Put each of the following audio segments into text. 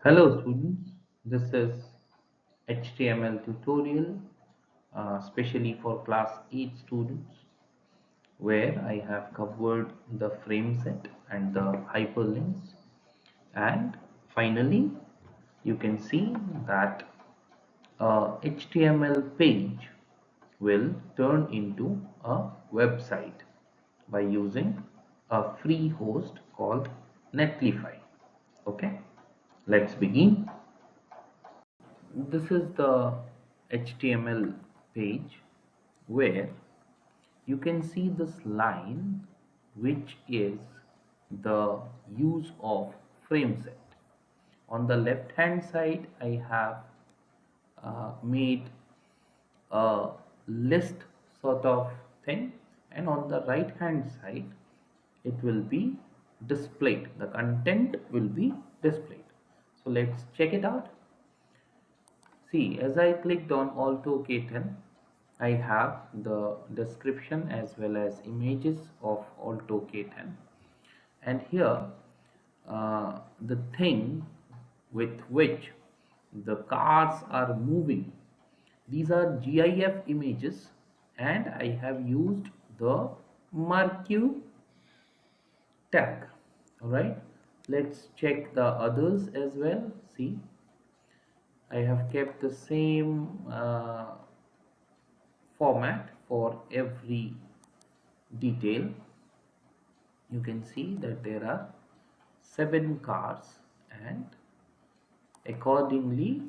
Hello students, this is HTML tutorial specially for class 8 students where I have covered the frame set and the hyperlinks, and finally you can see that a HTML page will turn into a website by using a free host called Netlify. Okay, let's begin. This is the HTML page where you can see this line, which is the use of FRAMESET. On the left hand side I have made a list sort of thing, and on the right hand side it will be displayed, the content will be displayed. So let's check it out. See, as I clicked on Alto K10, I have the description as well as images of Alto K10, and here the thing with which the cars are moving, these are GIF images, and I have used the MARQUEE tag. All right, let's check the others as well. See, I have kept the same format for every detail. You can see that there are 7 cars, and accordingly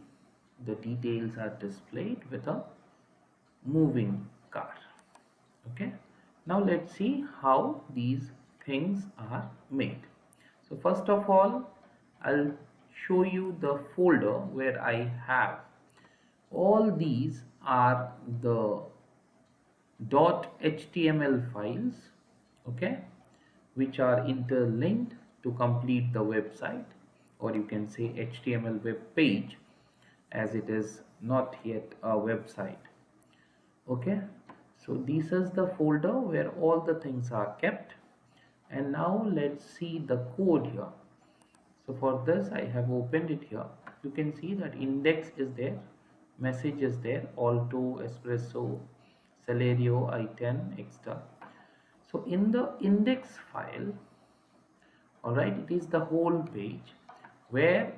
the details are displayed with a moving car. Okay, now let's see how these things are made. So first of all, I'll show you the folder where I have all these are the .html files, okay, which are interlinked to complete the website, or you can say HTML web page, as it is not yet a website. Okay, so this is the folder where all the things are kept, and now let's see the code here. So for this I have opened it here. You can see that index is there, message is there, Alto, Espresso, Celerio, I10, extra. So in the index file, all right, it is the whole page where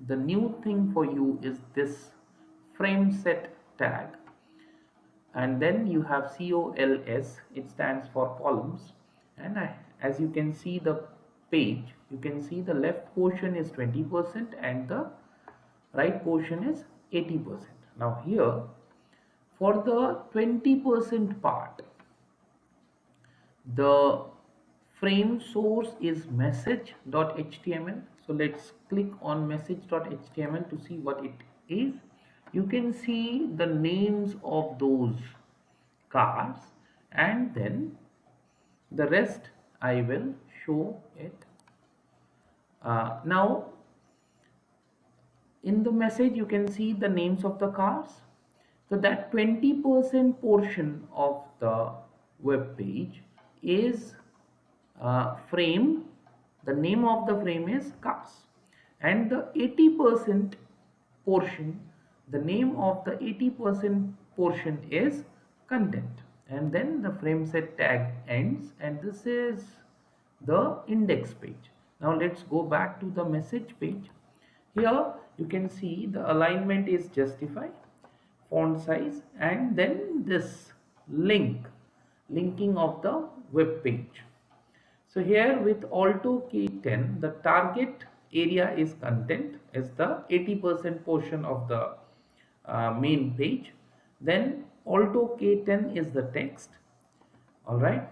the new thing for you is this frame set tag, and then you have COLS, it stands for columns, and as you can see the page, you can see the left portion is 20% and the right portion is 80%. Now here for the 20% part, the frame source is message.html. So let's click on message.html to see what it is. You can see the names of those cars, and then the rest I will show it. Now in the message you can see the names of the cars. So that 20% portion of the web page is frame, the name of the frame is cars, and the 80% portion, the name of the 80% portion is content, and then the frame set tag ends, and this is the index page. Now let's go back to the message page. Here you can see the alignment is justify, font size, and then this linking of the web page. So here with Alto K10, the target area is content, is the 80% portion of the main page. Then Alto K10 is the text, all right,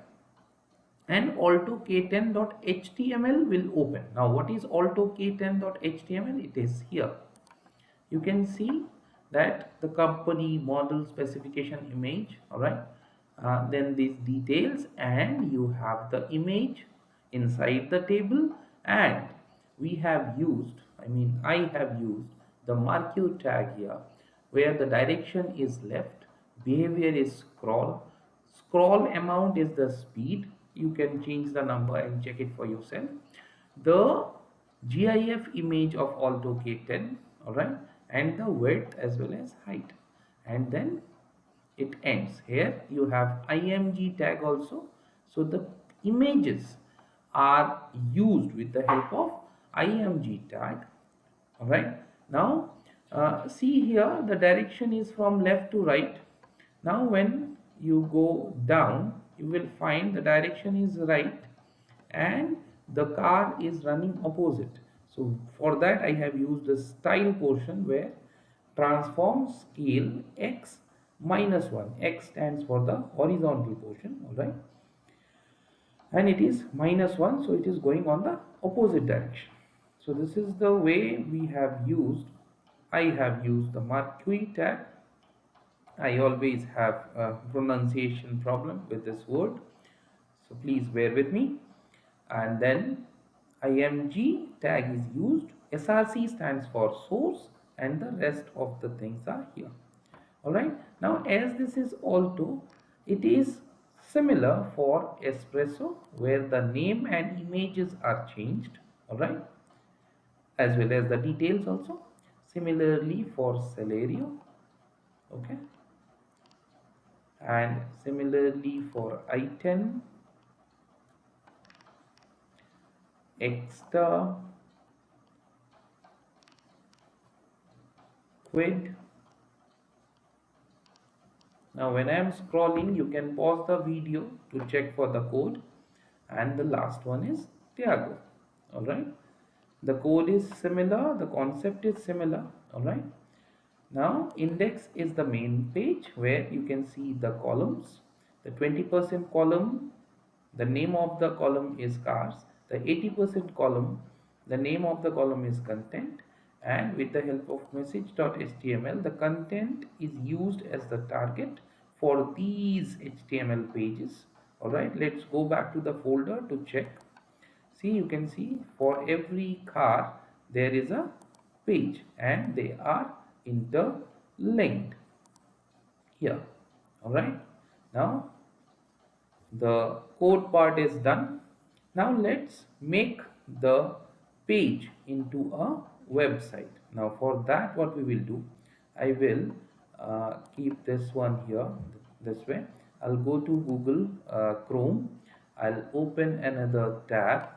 and Alto K10.html will open. Now what is Alto K10.html? It is here. You can see that the company, model, specification, image, all right, then these details, and you have the image inside the table, and we have used, I have used the MARQUEE tag here, where the direction is left, behavior is scroll amount is the speed. You can change the number and check it for yourself. The GIF image of Alto K10, alright, and the width as well as height, and then it ends. Here you have img tag also, so the images are used with the help of img tag. All right, now see here the direction is from left to right. Now when you go down, you will find the direction is right and the car is running opposite. So for that I have used the style portion where transform scale x minus 1. X stands for the horizontal portion, all right, and it is minus 1, so it is going on the opposite direction. So this is the way we have used. I have used the MARQUEE tag. I always have a pronunciation problem with this word, so please bear with me. And then img tag is used. Src stands for source, and the rest of the things are here. Alright, now as this is Alto, it is similar for Espresso, where the name and images are changed, alright, as well as the details also. Similarly for Celerio, okay, and similarly for I10, Extra, Quid. Now when I am scrolling, you can pause the video to check for the code. And the last one is Tiago, alright. The code is similar, the concept is similar, alright. Now index is the main page where you can see the columns. The 20% column, the name of the column is cars. The 80% column, the name of the column is content, and with the help of message.html, the content is used as the target for these HTML pages. Alright, let's go back to the folder to check. See, you can see for every car there is a page and they are interlinked here. Alright, now the code part is done. Now let's make the page into a website. Now for that, what we will do, I will keep this one here this way. I'll go to Google Chrome. I'll open another tab.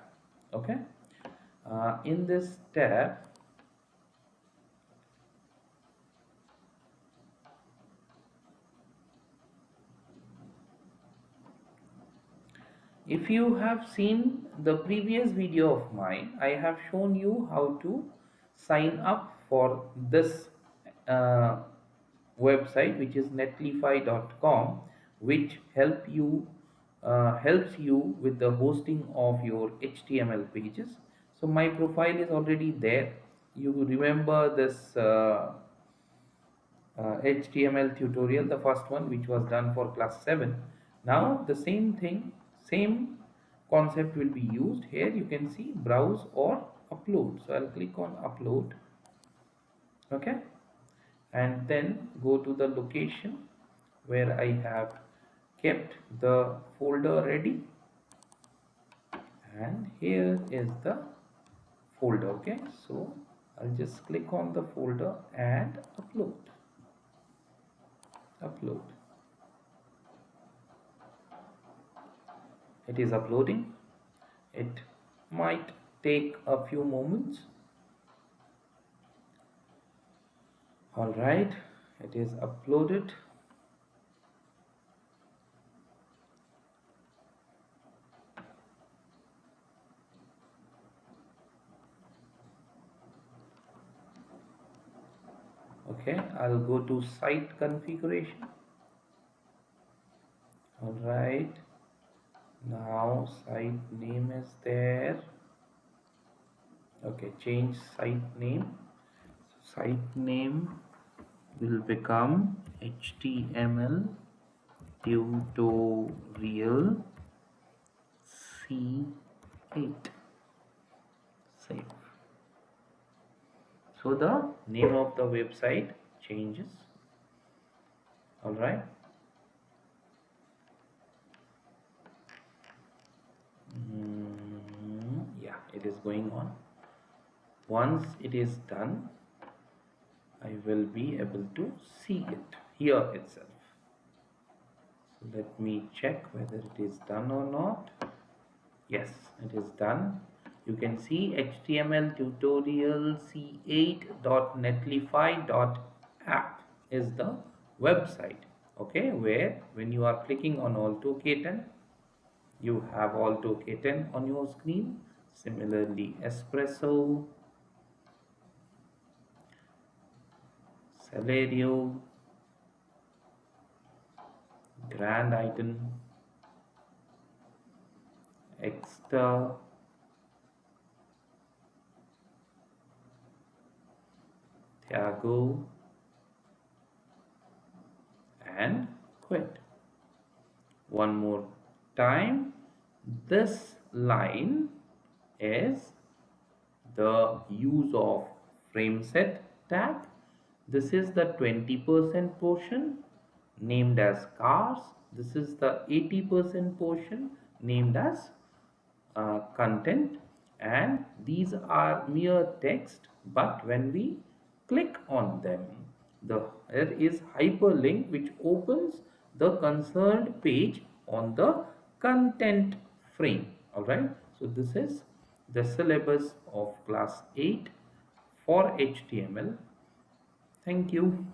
Okay, in this tab, if you have seen the previous video of mine, I have shown you how to sign up for this uh, website, which is netlify.com, which helps you with the hosting of your HTML pages. So my profile is already there. You remember this HTML tutorial, the first one, which was done for class 7. Now the same thing, same concept will be used. Here you can see browse or upload. So I'll click on upload, okay, and then go to the location where I have kept the folder ready, and here is the folder. Okay, so I'll just click on the folder and upload. It is uploading. It might take a few moments. All right, it is uploaded. Okay, I'll go to site configuration. All right, now site name is there. Okay, change site name. So site name will become HTML tutorial C8. Save. So the name of the website changes. All right. Yeah, it is going on. Once it is done, I will be able to see it here itself. So let me check whether it is done or not. Yes, it is done. You can see HTML tutorial c8.netlify.app is the website. Okay, where when you are clicking on Alt K10, you have Alt K10 on your screen. Similarly, Espresso, Celerio, Grand Item, Extra, Thiago, and Quit. One more time, this line is the use of FRAMESET tag. This is the 20% portion named as cars. This is the 80% portion named as content, and these are mere text, but when we click on them, there is hyperlink which opens the concerned page on the content frame. All right, so this is the syllabus of class 8 for HTML. Thank you.